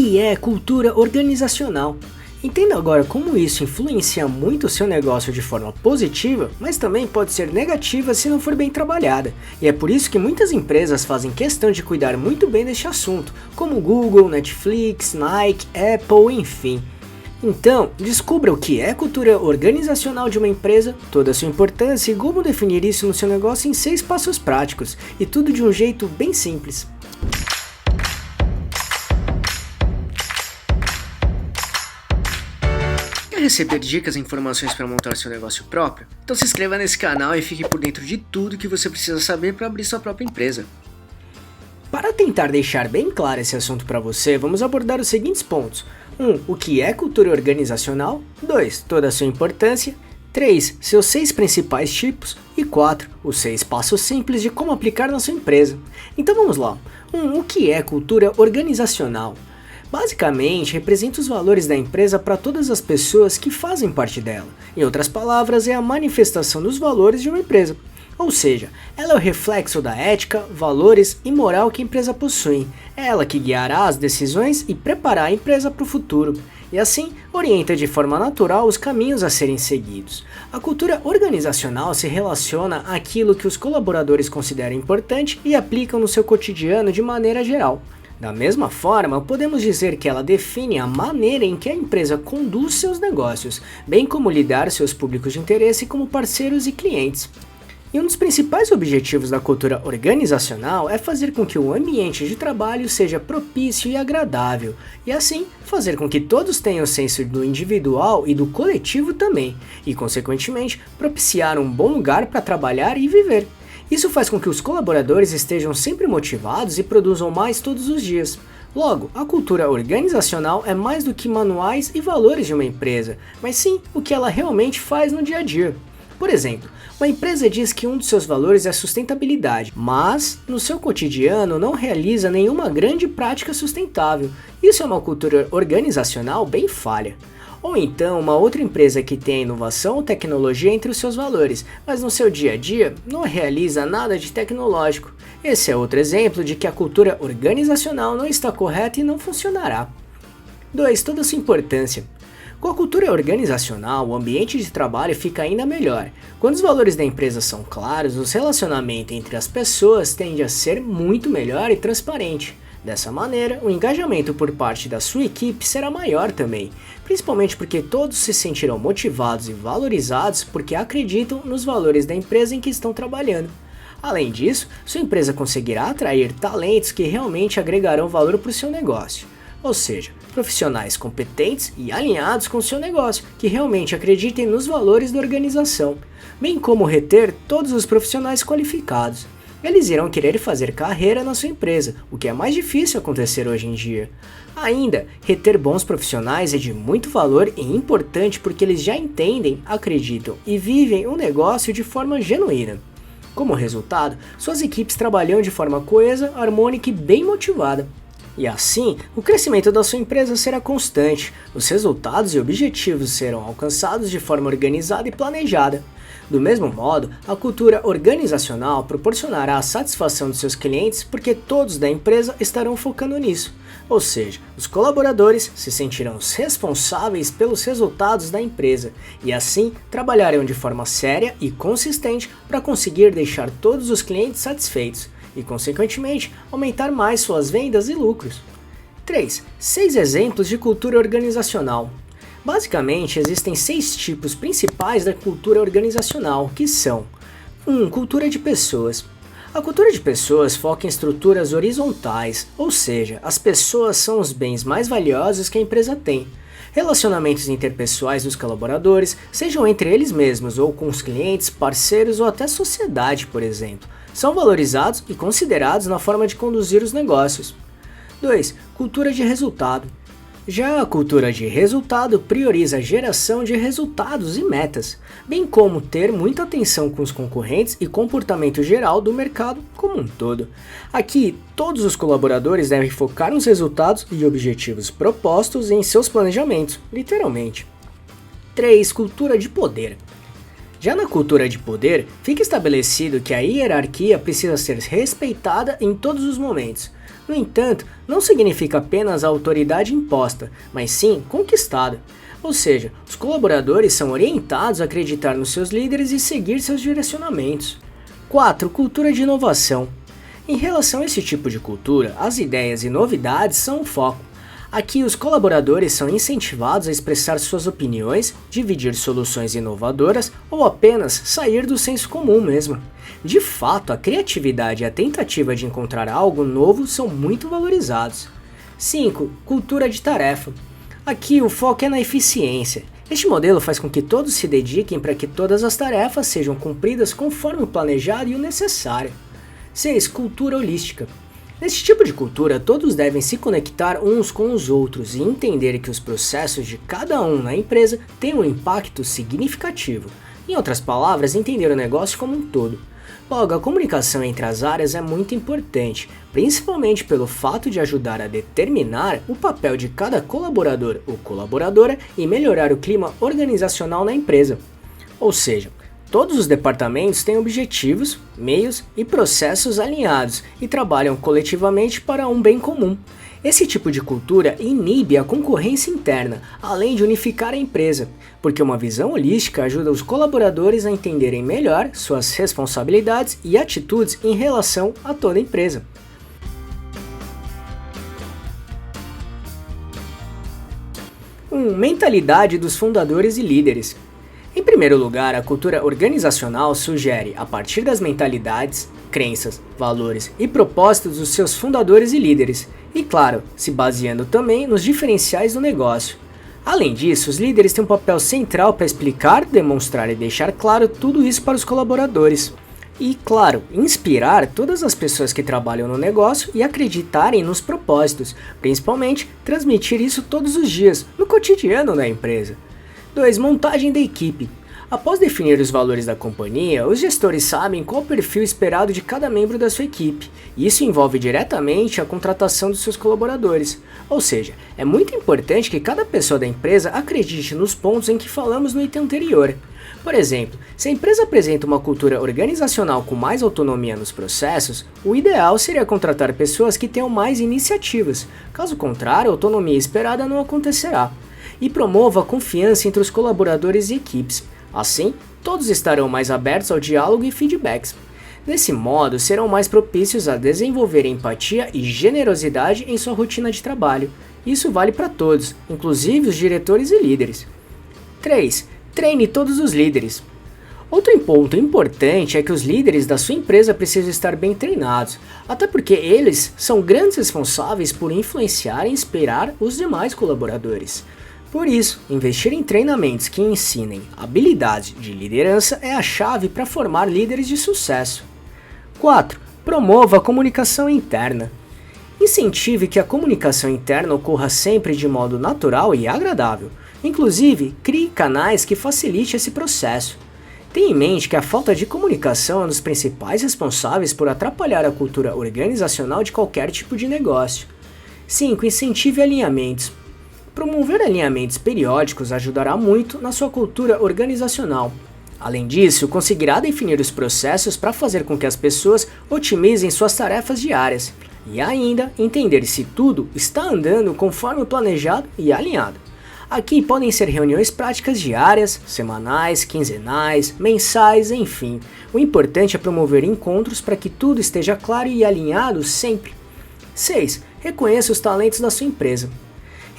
que é cultura organizacional. Entenda agora como isso influencia muito o seu negócio de forma positiva, mas também pode ser negativa se não for bem trabalhada. E é por isso que muitas empresas fazem questão de cuidar muito bem deste assunto, como Google, Netflix, Nike, Apple, enfim. Então, descubra o que é cultura organizacional de uma empresa, toda a sua importância e como definir isso no seu negócio em 6 passos práticos, e tudo de um jeito bem simples. Quer receber dicas e informações para montar seu negócio próprio? Então se inscreva nesse canal e fique por dentro de tudo que você precisa saber para abrir sua própria empresa. Para tentar deixar bem claro esse assunto para você, vamos abordar os seguintes pontos. 1. O que é cultura organizacional? 2. Toda a sua importância. 3. Seus 6 principais tipos. E 4. Os 6 passos simples de como aplicar na sua empresa. Então vamos lá. 1. O que é cultura organizacional? Basicamente, representa os valores da empresa para todas as pessoas que fazem parte dela. Em outras palavras, é a manifestação dos valores de uma empresa. Ou seja, ela é o reflexo da ética, valores e moral que a empresa possui. É ela que guiará as decisões e preparará a empresa para o futuro. E assim, orienta de forma natural os caminhos a serem seguidos. A cultura organizacional se relaciona àquilo que os colaboradores consideram importante e aplicam no seu cotidiano de maneira geral. Da mesma forma, podemos dizer que ela define a maneira em que a empresa conduz seus negócios, bem como lidar seus públicos de interesse como parceiros e clientes. E um dos principais objetivos da cultura organizacional é fazer com que o ambiente de trabalho seja propício e agradável, e assim fazer com que todos tenham o senso do individual e do coletivo também, e consequentemente propiciar um bom lugar para trabalhar e viver. Isso faz com que os colaboradores estejam sempre motivados e produzam mais todos os dias. Logo, a cultura organizacional é mais do que manuais e valores de uma empresa, mas sim o que ela realmente faz no dia a dia. Por exemplo, uma empresa diz que um dos seus valores é a sustentabilidade, mas no seu cotidiano não realiza nenhuma grande prática sustentável. Isso é uma cultura organizacional bem falha. Ou então uma outra empresa que tem a inovação ou tecnologia entre os seus valores, mas no seu dia a dia não realiza nada de tecnológico. Esse é outro exemplo de que a cultura organizacional não está correta e não funcionará. 2. Toda a sua importância. Com a cultura organizacional, o ambiente de trabalho fica ainda melhor. Quando os valores da empresa são claros, o relacionamento entre as pessoas tende a ser muito melhor e transparente. Dessa maneira, o engajamento por parte da sua equipe será maior também, principalmente porque todos se sentirão motivados e valorizados porque acreditam nos valores da empresa em que estão trabalhando. Além disso, sua empresa conseguirá atrair talentos que realmente agregarão valor para o seu negócio. Ou seja, profissionais competentes e alinhados com o seu negócio, que realmente acreditem nos valores da organização, bem como reter todos os profissionais qualificados. Eles irão querer fazer carreira na sua empresa, o que é mais difícil acontecer hoje em dia. Ainda, reter bons profissionais é de muito valor e importante porque eles já entendem, acreditam e vivem o negócio de forma genuína. Como resultado, suas equipes trabalham de forma coesa, harmônica e bem motivada. E assim, o crescimento da sua empresa será constante, os resultados e objetivos serão alcançados de forma organizada e planejada. Do mesmo modo, a cultura organizacional proporcionará a satisfação dos seus clientes porque todos da empresa estarão focando nisso. Ou seja, os colaboradores se sentirão responsáveis pelos resultados da empresa e assim trabalharão de forma séria e consistente para conseguir deixar todos os clientes satisfeitos e, consequentemente, aumentar mais suas vendas e lucros. 3. 6 exemplos de cultura organizacional. Basicamente, existem 6 tipos principais da cultura organizacional, que são 1. Cultura de pessoas. A cultura de pessoas foca em estruturas horizontais, ou seja, as pessoas são os bens mais valiosos que a empresa tem. Relacionamentos interpessoais dos colaboradores, sejam entre eles mesmos ou com os clientes, parceiros ou até sociedade, por exemplo, são valorizados e considerados na forma de conduzir os negócios. 2. Cultura de resultado. Já a cultura de resultado prioriza a geração de resultados e metas, bem como ter muita atenção com os concorrentes e comportamento geral do mercado como um todo. Aqui, todos os colaboradores devem focar nos resultados e objetivos propostos em seus planejamentos, literalmente. 3. Cultura de poder. Já na cultura de poder, fica estabelecido que a hierarquia precisa ser respeitada em todos os momentos. No entanto, não significa apenas a autoridade imposta, mas sim conquistada. Ou seja, os colaboradores são orientados a acreditar nos seus líderes e seguir seus direcionamentos. 4. Cultura de inovação. Em relação a esse tipo de cultura, as ideias e novidades são o foco. Aqui, os colaboradores são incentivados a expressar suas opiniões, dividir soluções inovadoras ou apenas sair do senso comum mesmo. De fato, a criatividade e a tentativa de encontrar algo novo são muito valorizados. 5. Cultura de tarefa. Aqui, o foco é na eficiência. Este modelo faz com que todos se dediquem para que todas as tarefas sejam cumpridas conforme o planejado e o necessário. 6. Cultura holística. Nesse tipo de cultura, todos devem se conectar uns com os outros e entender que os processos de cada um na empresa têm um impacto significativo. Em outras palavras, entender o negócio como um todo. Logo, a comunicação entre as áreas é muito importante, principalmente pelo fato de ajudar a determinar o papel de cada colaborador ou colaboradora e melhorar o clima organizacional na empresa. Ou seja, todos os departamentos têm objetivos, meios e processos alinhados e trabalham coletivamente para um bem comum. Esse tipo de cultura inibe a concorrência interna, além de unificar a empresa, porque uma visão holística ajuda os colaboradores a entenderem melhor suas responsabilidades e atitudes em relação a toda a empresa. Mentalidade dos fundadores e líderes. Em primeiro lugar, a cultura organizacional sugere, a partir das mentalidades, crenças, valores e propósitos dos seus fundadores e líderes, e claro, se baseando também nos diferenciais do negócio. Além disso, os líderes têm um papel central para explicar, demonstrar e deixar claro tudo isso para os colaboradores. E, claro, inspirar todas as pessoas que trabalham no negócio e acreditarem nos propósitos, principalmente transmitir isso todos os dias, no cotidiano da empresa. 2. Montagem da equipe. Após definir os valores da companhia, os gestores sabem qual o perfil esperado de cada membro da sua equipe, e isso envolve diretamente a contratação dos seus colaboradores. Ou seja, é muito importante que cada pessoa da empresa acredite nos pontos em que falamos no item anterior. Por exemplo, se a empresa apresenta uma cultura organizacional com mais autonomia nos processos, o ideal seria contratar pessoas que tenham mais iniciativas. Caso contrário, a autonomia esperada não acontecerá. E promova a confiança entre os colaboradores e equipes. Assim, todos estarão mais abertos ao diálogo e feedbacks. Desse modo, serão mais propícios a desenvolver empatia e generosidade em sua rotina de trabalho. Isso vale para todos, inclusive os diretores e líderes. 3. Treine todos os líderes. Outro ponto importante é que os líderes da sua empresa precisam estar bem treinados, até porque eles são grandes responsáveis por influenciar e inspirar os demais colaboradores. Por isso, investir em treinamentos que ensinem habilidades de liderança é a chave para formar líderes de sucesso. 4. Promova a comunicação interna. Incentive que a comunicação interna ocorra sempre de modo natural e agradável. Inclusive, crie canais que facilitem esse processo. Tenha em mente que a falta de comunicação é um dos principais responsáveis por atrapalhar a cultura organizacional de qualquer tipo de negócio. 5. Incentive alinhamentos. Promover alinhamentos periódicos ajudará muito na sua cultura organizacional. Além disso, conseguirá definir os processos para fazer com que as pessoas otimizem suas tarefas diárias e ainda entender se tudo está andando conforme o planejado e alinhado. Aqui podem ser reuniões práticas diárias, semanais, quinzenais, mensais, enfim. O importante é promover encontros para que tudo esteja claro e alinhado sempre. 6. Reconheça os talentos da sua empresa.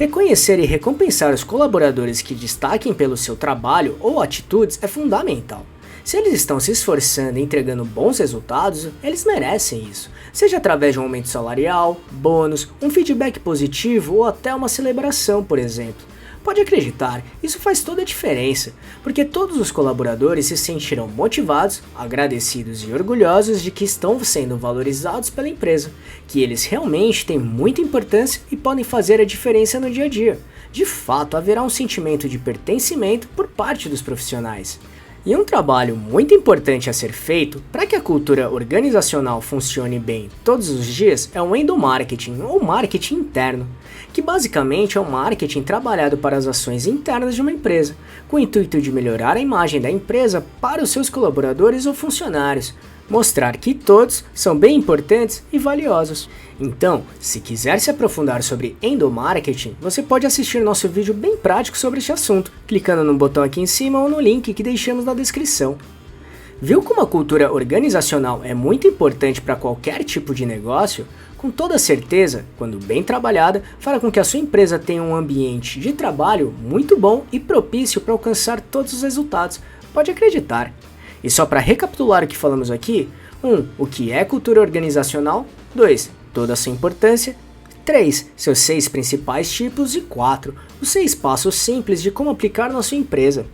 Reconhecer e recompensar os colaboradores que destaquem pelo seu trabalho ou atitudes é fundamental. Se eles estão se esforçando e entregando bons resultados, eles merecem isso, seja através de um aumento salarial, bônus, um feedback positivo ou até uma celebração, por exemplo. Pode acreditar, isso faz toda a diferença, porque todos os colaboradores se sentirão motivados, agradecidos e orgulhosos de que estão sendo valorizados pela empresa, que eles realmente têm muita importância e podem fazer a diferença no dia a dia. De fato, haverá um sentimento de pertencimento por parte dos profissionais. E um trabalho muito importante a ser feito para que a cultura organizacional funcione bem todos os dias é o endomarketing ou marketing interno, que basicamente é um marketing trabalhado para as ações internas de uma empresa, com o intuito de melhorar a imagem da empresa para os seus colaboradores ou funcionários. mostrar que todos são bem importantes e valiosos. Então, se quiser se aprofundar sobre endomarketing, você pode assistir nosso vídeo bem prático sobre este assunto, clicando no botão aqui em cima ou no link que deixamos na descrição. Viu como a cultura organizacional é muito importante para qualquer tipo de negócio? Com toda certeza, quando bem trabalhada, fará com que a sua empresa tenha um ambiente de trabalho muito bom e propício para alcançar todos os resultados. Pode acreditar. E só para recapitular o que falamos aqui: 1. O que é cultura organizacional? 2. Toda a sua importância. 3. Seus 6 principais tipos. E 4. Os 6 passos simples de como aplicar na sua empresa.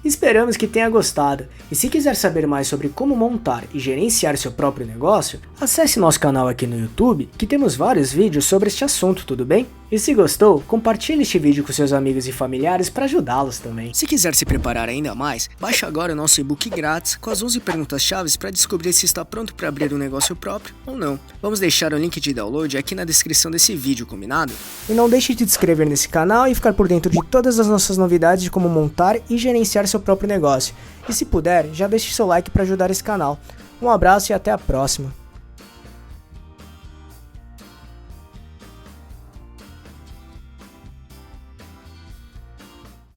Esperamos que tenha gostado, e se quiser saber mais sobre como montar e gerenciar seu próprio negócio, acesse nosso canal aqui no YouTube, que temos vários vídeos sobre este assunto, tudo bem? E se gostou, compartilhe este vídeo com seus amigos e familiares para ajudá-los também. Se quiser se preparar ainda mais, baixe agora o nosso e-book grátis com as 11 perguntas-chave para descobrir se está pronto para abrir um negócio próprio ou não. Vamos deixar o link de download aqui na descrição desse vídeo, combinado? E não deixe de se inscrever nesse canal e ficar por dentro de todas as nossas novidades de como montar e gerenciar seu próprio negócio. E se puder, já deixe seu like para ajudar esse canal. Um abraço e até a próxima.